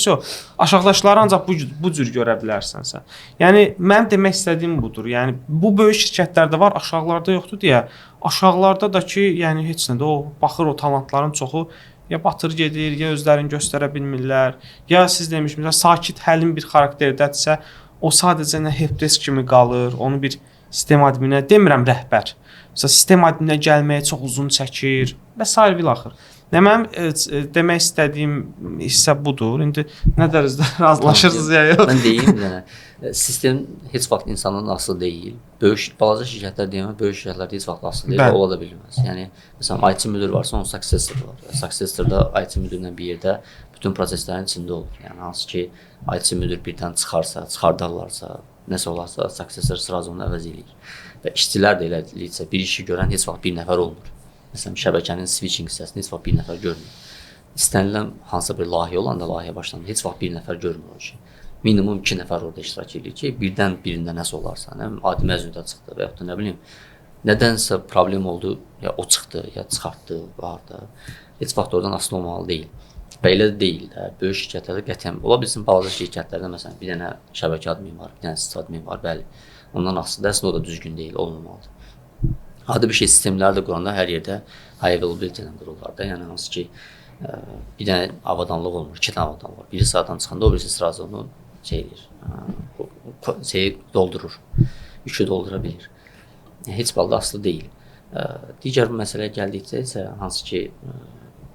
aşağıdaşları ancaq bu cür görə bilərsən sən. Yəni mənim demək istədiyim budur. Yəni bu böyük şirkətlərdə var, aşağılarda yoxdur deyə. Aşağılarda da ki, yəni heç nə də o baxır o talantların çoxu ya batır gedir, ya özlərini göstərə bilmirlər, ya siz demişsiniz, sakit həlim bir xarakterdədirsə, o sadəcə nə helpdesk kimi qalır, onu bir sistem adminə demirəm rəhbər. Məsələn, sistem adminə gəlməyə çox uzun çəkir və sair bilaxır. Mənim demək istədiyim hissə budur. İndi nə dərəcədə razılaşırsınız ya yox? Mən deyim, yəni sistem heç vaxt insandan asılı deyil. Böyük balaca şirkətlər deyəndə böyük şirkətlər heç vaxt asılı deyil, ola da bilməz. Yəni məsələn IT müdiri varsa, onun successor var. Successorda IT müdirlə bir yerdə bütün proseslərin içində olur. Yəni hansı ki IT müdir birdən çıxarsa, çıxardarlarsa, nəsə olarsa, successor sırası onu əvəz eləyir. Və işçilər də elədirsə, bir işi görən heç vaxt bir nəfər olmur. Məsələn, şəbəkənin switching hissəsini heç vaxt bir nəfər görmür. İstənilən hansısa bir layihə olanda, layihə başlananda heç vaxt bir nəfər görmür o işi. Minimum 2 nəfər orada iştirak edir ki, birdən birində nəsə olarsa, adi məzuniyyətə çıxdı və yaxud da nə bilim, nədənsə problem oldu, ya o çıxdı, ya çıxartdı, vardı. Heç vaxt oradan asılı olmalı deyil. Və elə də deyil də, böyük şirkətlərdə qətiyyən, ola bilsin balaca şirkətlərdə məsələn bir dənə şəbəkə admin var, bir dənə sistem admin var, bəli. Ondan asılı əslində o da düzgün deyil, olmamalıdır. Adi bir şey sistemləri də quranda hər yerdə high availability ilə qururlar da, yəni hansı ki bir dənə avadanlıq olmur, 2 dənə avadanlıq var. Biri sağdan çıxanda o birisi sırası onu doldurur, yükü doldura bilir. Heç balda asılı deyil. Digər bir məsələyə gəldikcə isə hansı ki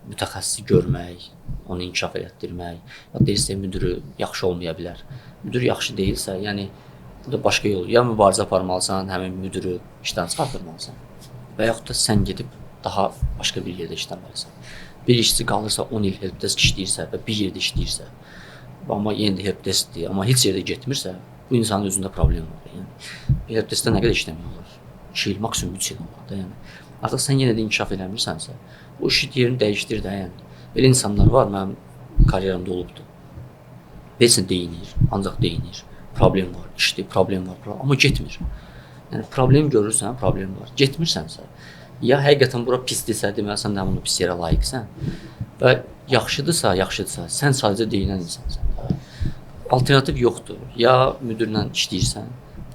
mütəxəssisi görmək, onu inkişaf etdirmək, ya deyirsə müdürü yaxşı olmaya bilər. Müdür yaxşı deyilsə, yəni bu da başqa yol. Ya mübarizə aparmalısan, həmin müdürü işdən çıxartmalısan. Və yaxud da sən gedib daha başqa bir yerdə işləməlisən. Bir işçi qalırsa 10 il helpdesk işləyirsə və bir yerdə işləyirsə, amma yenə də helpdeskdir, amma heç yerdə getmirsə, bu insanın özündə problem var. Yəni helpdeskdə nə qədər işləmək olar? 2 il, maksimum 3 il olar da, yəni. Artıq sən yenə də inkişaf eləmirsənsə, bu işi yerini dəyişdir də, yəni. Belə insanlar var, mənim karyeramda olubdur. Heç nə deyinir, ancaq deyinir. Problem var, işdir, problem var, amma getmir. Yəni problem görürsən, problem var. Getmirsənsə, ya həqiqətən bura pisdirsə, deməli sən də bunu pis yerə layiqsən. Və yaxşıdırsa, sən sadəcə deyilən insansan. Alternativ yoxdur. Ya müdirlə işləyirsən,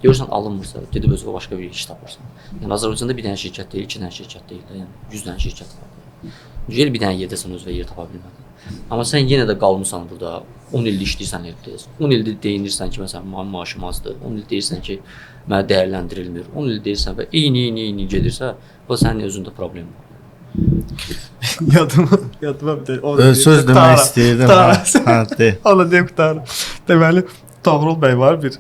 görürsən alınmırsa, gedib özünə başqa bir iş tapırsan. Yəni Azərbaycanda bir dənə şirkət deyil, 2 dənə şirkət deyil, yəni 100 dənə şirkət var. Yüzəl bir dənə yerdəsən özünə yer tapa bilmədin. Amma sən yenə də qalmısan burada. 10 ildir işləyirsən helpdesk. 10 ildir deyinirsən ki, məsələn, mənim maaşım azdır. 10 il deyirsən ki, mənə dəyərləndirilmir. 10 il deyirsən və eyni gedirsə, bu sənin özündə problem var. Yadıma bir də söz demək istəyirdim. Hə, de. Onu deyim qutarım. Deməli, Toğrul bəy var bir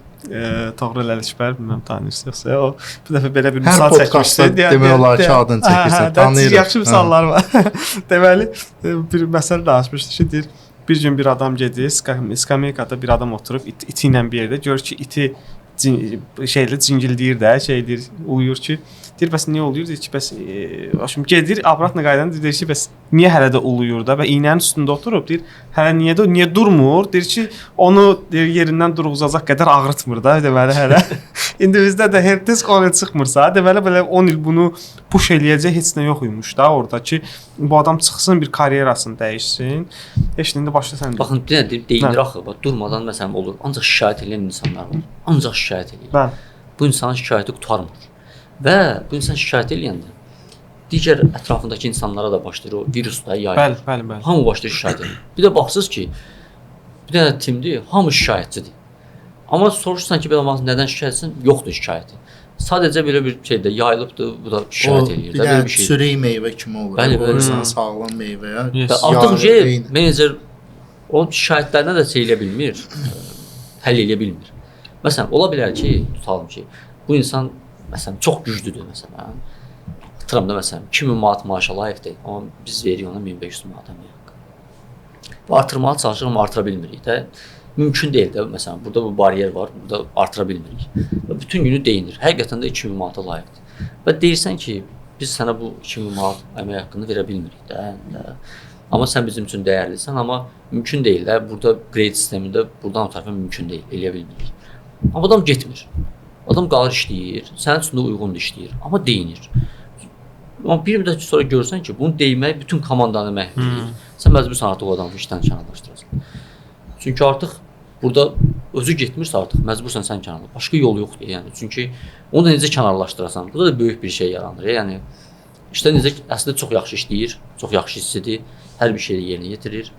Toğrul Əlişbər, bilməm tanıyırsınızsa, o bir dəfə belə bir misal çəkmişdi. Demək olar ki, adını çəkirsən, tanıyırıq. Yaxşı misallar var. Deməli, bir məsələ danışmışdı ki, deyir, bir gün bir adam gedir, skameykada bir adam oturub iti ilə bir yerdə görür ki, iti cingildəyir də, deyir, uyuyur ki, deyir, bəs niyə uluyur? Deyir ki, bəs şimdi gedir, abratla qaydan deyir ki, bəs niyə hələ də uluyur da və iynənin üstündə oturub, deyir, hələ niyə durmur? Deyir ki, onu deyir, yerindən durğuzacaq qədər ağrıtmır da, deməli hələ. İndi bizdə də helpdesk ona çıxmırsa, deməli belə 10 il bunu push eləyəcək heç nə yox imiş da orada ki, bu adam çıxsın, bir karyerasını dəyişsin. Heç indi başla sən. Baxın, deyinir axı, durmadan məsələn olur, ancaq şikayət edən insanlar var. Ancaq şikayət edir. Bu insanın şikayəti qurtarmır. Və bu insan şikayət eləyəndə digər ətrafındakı insanlara da başlayır o virus da yayılır. Bəli. Hamı başlayır şikayət edir. Bir də baxsınız ki, bir dənə timdir, hamı şikayətçidir. Amma soruşsan ki, belə nədən şikayətçisin? Yoxdur şikayəti. Sadəcə belə bir şeydə yayılıbdır, bu da şikayət edir. Bir dənə sürey meyvə kimi olur. Bəli. Sağlam meyvəyə. Artıq menecer o şikayətlərinə də şey eləyə bilmir, həll eləyə bilmir. Məsələn, ola bilər ki, tutalım ki, bu insan məsələn çox güclüdür məsələn. Atıram da məsələn 2000 manat maaşa layiqdir, amma biz veririk ona 1500 manat əmək. Və artırmağa çalışırıq, amma artıra bilmirik də. Mümkün deyil də məsələn, burada bu baryer var, burada artıra bilmirik. Və bütün günü deyinir. Həqiqətən də 2000 manata layiqdir. Və deyirsən ki, biz sənə bu 2000 manat əmək haqqını verə bilmirik də. Amma sən bizim üçün dəyərlisən, amma mümkün deyil də. Burada qeyd sistemində burdan o tərəfə mümkün deyil, eləyə bilmirik. Amma adam getmir. Adam qalır işləyir, sənin üçün də uyğundur işləyir, amma deyinir. Amma bir müddət sonra görürsən ki, bunu deymək bütün komandanı məhv edir. Sən məcbursan artıq o adamı işdən kənarlaşdırasan. Çünki artıq burada özü getmirsə artıq məcbursan sən kənarlaşdır. Başqa yol yoxdur yəni. Çünki onu da necə kənarlaşdırasan? Burada da böyük bir şey yaranır. Yəni işdə necə əslində çox yaxşı işləyir, çox yaxşı hissidir, hər bir şeyi yerinə yetirir.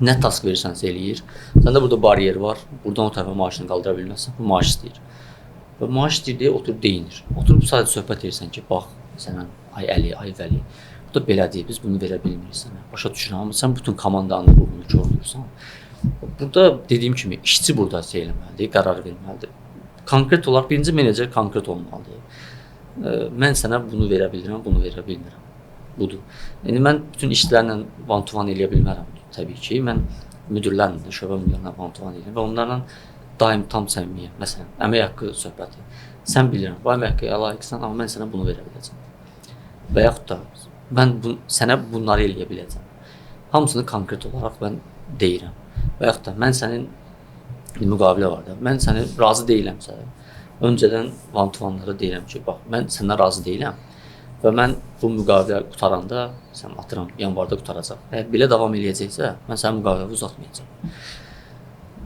Nə task verirsənsə eləyir. Səndə burada baryer var. Buradan o tərəfə maaşını qaldıra bilməzsən. Bu maaş istəyir. Və maaş istəyir deyə oturub deyinir. Oturub sadəcə söhbət edirsən ki, bax sənə ay Əli, ay Vəli. Bu da belədir. Biz bunu verə bilmirik sənə. Başa düşürəm, amma sən bütün komandanın ruhunu korlayırsan. Burada dediyim kimi işçi burada şey eləməlidir, qərar verməlidir. Konkret olaraq birinci menecer konkret olmalıdır. Mən sənə bunu verə bilirəm, bunu verə bilmirəm. Budur. Yəni mən bütün işçilərlə one-to-one eləyə bilmərəm. Təbii ki, mən müdirlərlə, şöbə müdirlərlə one-to-one eləyirəm və onlarla daim tam səmimiyyəm. Məsələn, əmək haqqı söhbəti. Sən bilirəm, bu əmək haqqı layiqsən, amma mən sənə bunu verə biləcəm. Və yaxud da mən sənə bunları eləyə biləcəm. Hamısını konkret olaraq mən deyirəm. Və yaxud da mən sənin müqavilə var da, mən səni razı deyiləmsə, öncədən one-to-one'lara deyirəm ki, bax, mən səndən razı deyiləm. Və mən bu müqavilə qutaranda, sən atıram, yanvarda qutaracaq. Əgər belə davam eləyəcəksə, mən sənin müqaviləvi uzatmayacağam.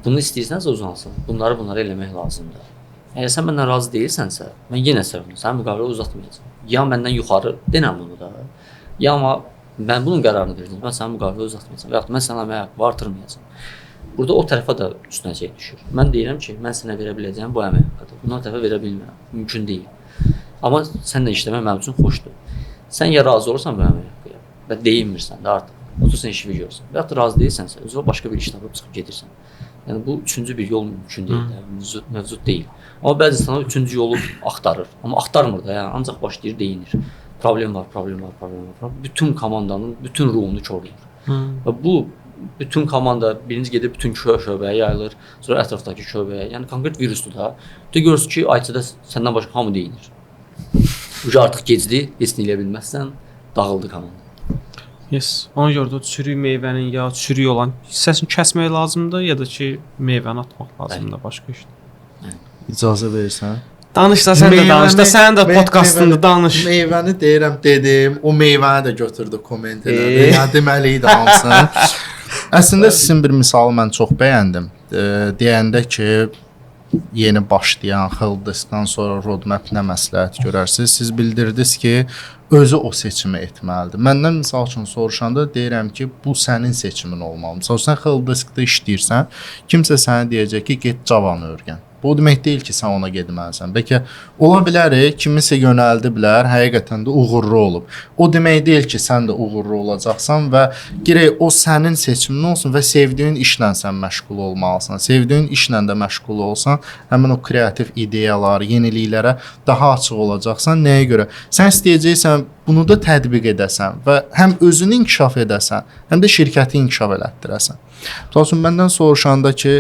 Bunu istəyirsənsə uzansın, bunları eləmək lazımdır. Əgər sən məndən razı deyilsənsə, mən yenə sənin müqavilə uzatmayacağam. Ya məndən yuxarı denəm bunu da, ya amma mən bunun qərarını verdim, mən sənin müqavilə uzatmayacağam və yaxud mən sənə əmək haqqı artırmayacağam. Burada o tərəfə də üstünə şey düşür. Mən deyirəm ki, mən sənə verə biləcəyim bu əmək haqqıdır. Bundan tərəfə verə bilmirəm, mümkün deyil. Amma sənlə işləmək mənim üçün xoşdur. Sən ya razı olursan bu əmək haqqıya və deyinmirsən də artıq, otursan işini görürsən. Və yaxud da razı deyilsənsə, özünə başqa bir iş tapıb çıxıb gedirsən. Yəni bu üçüncü bir yol mümkün deyil də, mövcud deyil. Amma bəzi insanlar üçüncü yolu axtarır. Amma axtarmır da, yəni ancaq başlayır deyinir. Problem var. Bütün komandanın bütün ruhunu korlayır. Və bu bütün komanda birinci gedir bütün şöbəyə yayılır, sonra ətrafdakı şöbəyə. Yəni konkret virusdur da. Görürsün ki, IT-də səndən başqa hamı deyinir. Uca artıq gecdi, heç nə eləyə bilməzsən, dağıldı komanda. Yes. Ona görə də çürük meyvənin ya çürük olan hissəsini kəsmək lazımdır ya da ki, meyvəni atmaq lazımdır, başqa iş. İcazə verirsən? Danış da sən də danış da, sənin də podkastında danış. Meyvəni deyirəm, dedim, o meyvəni də götürdü, komment elədi. Yəni deməli idi hamısını. Əslində sizin bir misalı mən çox bəyəndim. Deyəndə ki, yeni başlayan Helpdeskdən sonra roadmap nə məsləhət görərsiniz? Siz bildirdiniz ki, özü o seçimi etməlidir. Məndən misal üçün soruşanda deyirəm ki, bu sənin seçimin olmalı. Məsələn, sən Helpdeskdə işləyirsən, kimsə sənə deyəcək ki, get Java-nı öyrən. Bu demək deyil ki, sən ona getməlisən. Bəlkə ola bilər, kimisə yönəldiblər, həqiqətən də uğurlu olub. O demək deyil ki, sən də uğurlu olacaqsan və gərək o sənin seçimin olsun və sevdiyin işlə sən məşğul olmalısan. Sevdiyin işlə də məşğul olsan, həmin o kreativ ideyalar, yeniliklərə daha açıq olacaqsan. Nəyə görə? Sən istəyəcəksən bunu da tətbiq edəsən və həm özünü inkişaf edəsən, həm də şirkəti inkişaf elətdirəsən. Məsələn, məndən soruşanda ki,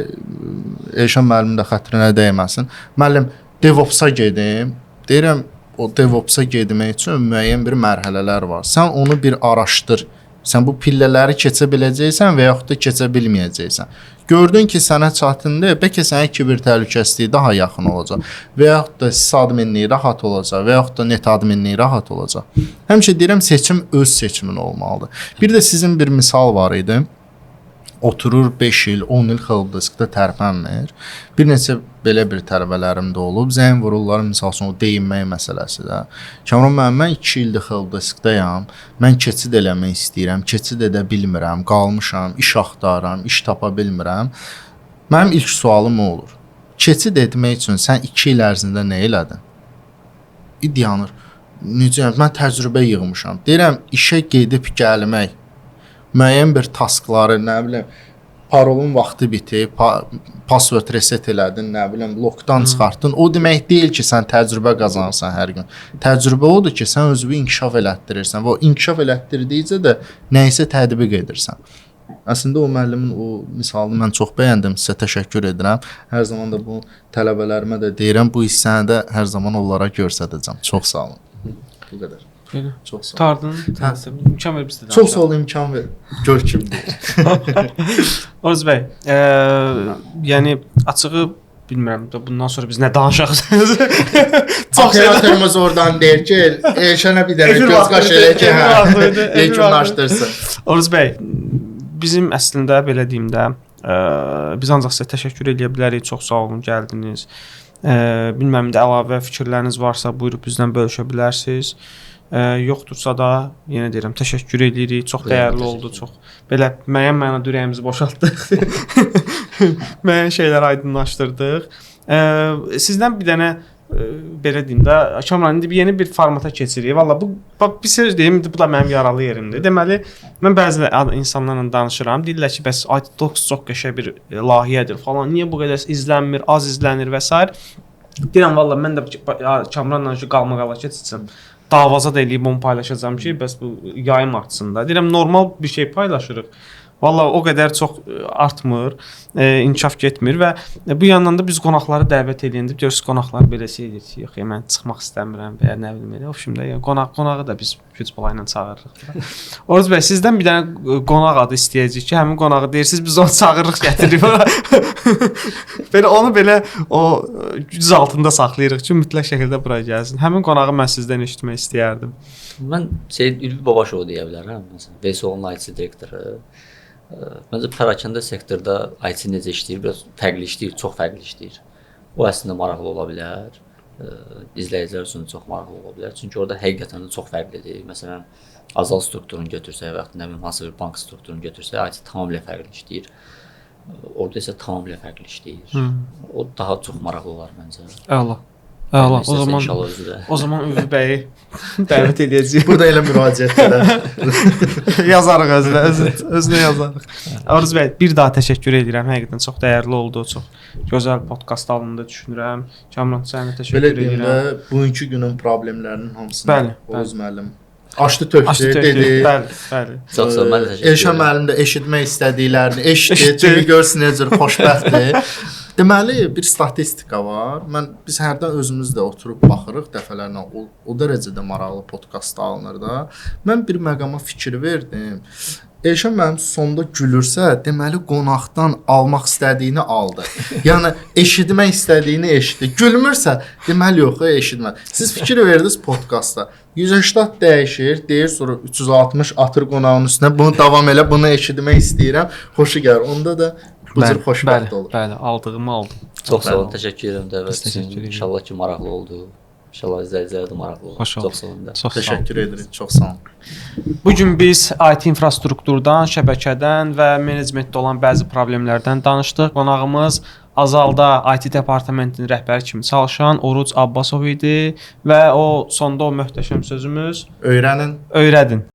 Elşən müəllim də xətrinə dəyməsin. Müəllim, DevOps-a gedim. Deyirəm, o DevOps-a getmək üçün müəyyən bir mərhələlər var. Sən onu bir araşdır. Sən bu pillələri keçə biləcəksən və yaxud da keçə bilməyəcəksən. Gördün ki, sənə çətindir, bəlkə sənə kiber təhlükəsizliyi daha yaxın olacaq və yaxud da sysadminliyi rahat olacaq və yaxud da net adminliyi rahat olacaq. Həmişə deyirəm, seçim öz seçimin olmalıdır. Bir də sizin bir misal var idi. oturur 5 il, 10 il helpdeskdə tərpənmir. Bir neçə belə bir tələbələrim də olub. Zəng vururlar, məsəl üçün o deyinmək məsələsi də. Kamran müəllim, mən 2 ildir helpdeskdəyəm. Mən keçid eləmək istəyirəm, keçid edə bilmirəm, qalmışam, iş axtarıram, iş tapa bilmirəm. Mənim ilk sualım o olur. Keçid etmək üçün sən 2 il ərzində nə elədin? İdyanır. Necə? Mən təcrübə yığmışam. Deyirəm, işə gedib gəlmək, müəyyən bir taskları, nə bilim, parolun vaxtı bitib, password reset elədin, nə bilim, lockdan çıxartdın. O demək deyil ki, sən təcrübə qazanırsan hər gün. Təcrübə odur ki, sən özünü inkişaf elətdirirsən və o inkişaf elətdirdikcə də nəyisə tətbiq edirsən. Əslində o müəllimin o misalını mən çox bəyəndim. Sizə təşəkkür edirəm. Hər zaman da bu tələbələrimə də deyirəm, bu hissəni də hər zaman onlara göstərəcəm. Çox sağ olun. Bu qədər. Belə. Çox sağ olun. Tardın. İmkan ver bizdə. Çox sağ olun, imkan ver. Gör kimdir. Oruz bəy, yəni açığı bilmirəm də bundan sonra biz nə danışaq? Çox operatorumuz oradan deyir ki, Elşənə bir dənə göz qaş elə ki, yekunlaşdırsın. Oruz bəy, bizim əslində belə deyim də, biz ancaq sizə təşəkkür edə bilərik. Çox sağ olun, gəldiniz. Bilməm də əlavə fikirləriniz varsa buyurub bizdən bölüşə bilərsiniz. Yoxdursa da yenə deyirəm, təşəkkür edirik. Çox dəyərli oldu, çox belə müəyyən mənada ürəyimizi boşaltdıq. Müəyyən şeyləri aydınlaşdırdıq. Sizdən bir dənə belə deyim də, Kamran, indi yeni bir formata keçirik. Valla bu bir söz deyim, bu da mənim yaralı yerimdir. Deməli, mən bəzi insanlarla danışıram. Deyirlər ki, bəs IT-Talks çox qəşəng bir layihədir falan. Niyə bu qədər izlənmir, az izlənir və s. Deyirəm, valla mən də Kamranla qalmaqala keçəcəm. Davaza da eləyib onu paylaşacağam ki, bəs bu yayım artsın da. Deyirəm, normal bir şey paylaşırıq. Valla o qədər çox artmır, inkişaf getmir və bu yandan da biz qonaqları dəvət edəndə görürsüz, qonaqlar belə şey edir ki, yox, mən çıxmaq istəmirəm və ya nə bilim elə. Şimdi qonağı da biz güc bala ilə çağırırıq. Oruz bəy, sizdən bir dənə qonaq adı istəyəcəyik ki, həmin qonağı deyirsiniz, biz onu çağırırıq, gətiririk. Belə onu belə o güc altında saxlayırıq ki, mütləq şəkildə bura gəlsin. Həmin qonağı mən sizdən eşitmək istəyərdim. Mən Ülvi Babaşov deyə bilərəm, məsələn, VSO-nun IT direktoru. Məncə pərakəndə sektorda IT necə işləyir, biraz fərqli işləyir, çox fərqli işləyir. O əslində maraqlı ola bilər, izləyicilər üçün çox maraqlı ola bilər. Çünki orada həqiqətən də çox fərqlidir. Məsələn, Azal strukturunu götürsək və ya nə bilim hansı bir bank strukturunu götürsək, IT tamamilə fərqli işləyir. Orada isə tamamilə fərqli işləyir. O daha çox maraqlı olar məncə. Əla. Əla. O zaman Ülvi bəyi dəvət edəcəyik. Burada elə müraciət edək. Yazarıq özünə yazarıq. Oruz bəy, bir daha təşəkkür edirəm. Həqiqətən çox dəyərli oldu, çox gözəl podkast alındı düşünürəm. Kamran, sənə təşəkkür edirəm. Belə deyim də, bugünkü günün problemlərinin hamısını Oruz müəllim açdı tökdü, dedi. Bəli. Çox sağ ol, mən də təşəkkür edirəm. Elşən müəllim də eşitmək istədiklərini eşitdi. Çünki görsün necə xoşbəxtdir. Deməli, bir statistika var. Biz hərdən özümüz də oturub baxırıq dəfələrlə. O dərəcədə maraqlı podkast alınır da. Mən bir məqama fikir verdim. Elşən mənim sonda gülürsə, deməli qonaqdan almaq istədiyini aldı. Yəni eşitmək istədiyini eşitdi. Gülmürsə, deməli yox, eşitmə. Siz fikir verdiniz podkastda. 180 dəyişir, deyir sonra 360 atır qonağın üstünə. Bunu davam elə, bunu eşitmək istəyirəm. Xoşu gəlir. Onda da bu cür xoşbəxt olur. Bəli, aldığımı aldım. Çox sağ olun, təşəkkür edirəm dəvət üçün. İnşallah ki maraqlı oldu. İnşallah izləyicilərə də maraqlı oldu. Çox sağ olun. Təşəkkür edirik. Çox sağ olun. Bu gün biz IT infrastrukturdan, şəbəkədən və menecmentdə olan bəzi problemlərdən danışdıq. Qonağımız Azalda IT departamentinin rəhbəri kimi çalışan Oruc Abbasov idi və o sonda o möhtəşəm sözümüz öyrənin. Öyrədin.